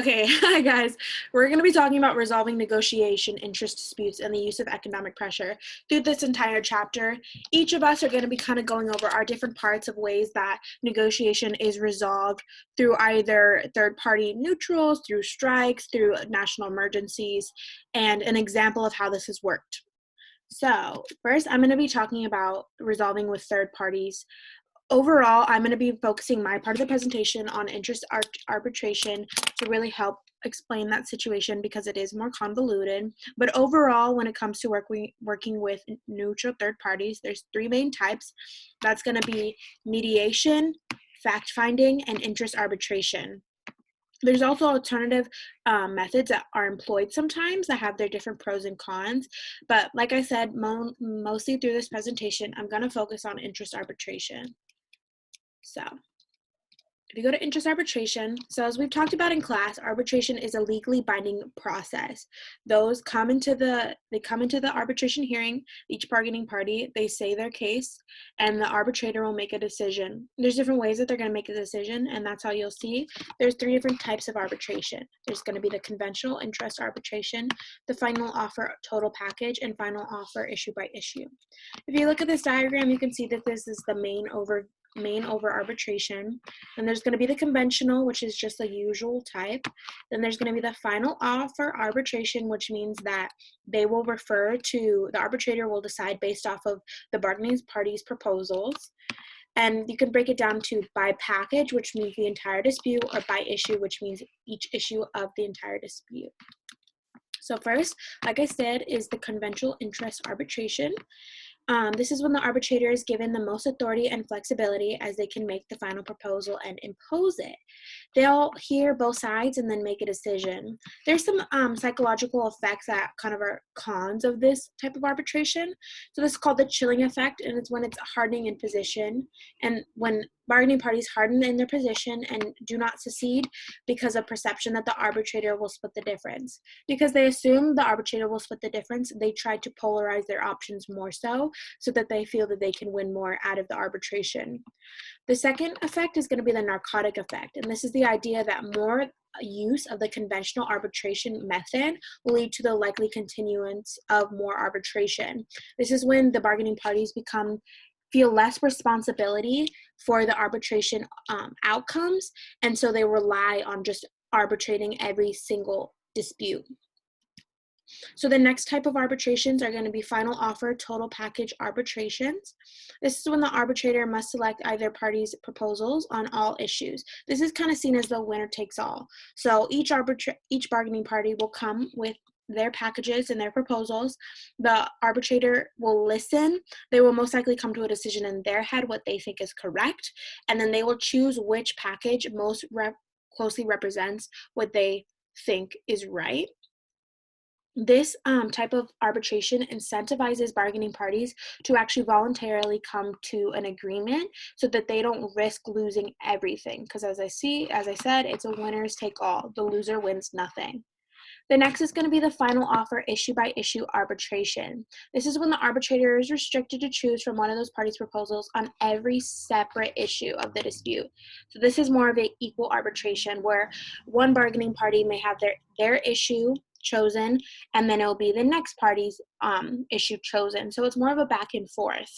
Okay, hi guys. We're going to be talking about resolving negotiation, interest disputes, and the use of economic pressure through this entire chapter. Each of us are going to be kind of going over our different parts of ways that negotiation is resolved through either third-party neutrals, through strikes, through national emergencies, and an example of how this has worked. So, first, I'm going to be talking about resolving with third parties. Overall, I'm going to be focusing my part of the presentation on interest arbitration to really help explain that situation because it is more convoluted. But overall, when it comes to working with neutral third parties, there's three main types. That's going to be mediation, fact-finding, and interest arbitration. There's also alternative methods that are employed sometimes that have their different pros and cons. But like I said, mostly through this presentation, I'm going to focus on interest arbitration. So if you go to interest arbitration, so as we've talked about in class, arbitration is a legally binding process. Those come into the arbitration hearing, each bargaining party, they say their case, and the arbitrator will make a decision. There's different ways that they're going to make a decision, and that's how you'll see. There's three different types of arbitration. There's going to be the conventional interest arbitration, the final offer total package, and final offer issue by issue. If you look at this diagram, you can see that this is the main over arbitration. Then there's going to be the conventional, which is just the usual type. Then there's going to be the final offer arbitration, which means that they will refer to, the arbitrator will decide based off of the bargaining party's proposals. And you can break it down to by package, which means the entire dispute, or by issue, which means each issue of the entire dispute. So first, like I said, is the conventional interest arbitration. This is when the arbitrator is given the most authority and flexibility as they can make the final proposal and impose it. They'll hear both sides and then make a decision. There's some psychological effects that kind of are cons of this type of arbitration. So this is called the chilling effect, and it's when it's hardening in position. And when bargaining parties harden in their position and do not secede because of perception that the arbitrator will split the difference. Because they assume the arbitrator will split the difference, they try to polarize their options more so that they feel that they can win more out of the arbitration. The second effect is going to be the narcotic effect, and this is the idea that more use of the conventional arbitration method will lead to the likely continuance of more arbitration. This is when the bargaining parties feel less responsibility for the arbitration outcomes, and so they rely on just arbitrating every single dispute. So the next type of arbitrations are going to be final offer total package arbitrations. This is when the arbitrator must select either party's proposals on all issues. This is kind of seen as the winner takes all. So each bargaining party will come with their packages and their proposals. The arbitrator will listen. They will most likely come to a decision in their head what they think is correct, and then they will choose which package most closely represents what they think is right. This type of arbitration incentivizes bargaining parties to actually voluntarily come to an agreement so that they don't risk losing everything. Because as I said, it's a winners take all. The loser wins nothing. The next is going to be the final offer issue by issue arbitration. This is when the arbitrator is restricted to choose from one of those parties' proposals on every separate issue of the dispute. So this is more of an equal arbitration where one bargaining party may have their issue chosen, and then it'll be the next party's issue chosen. So it's more of a back and forth.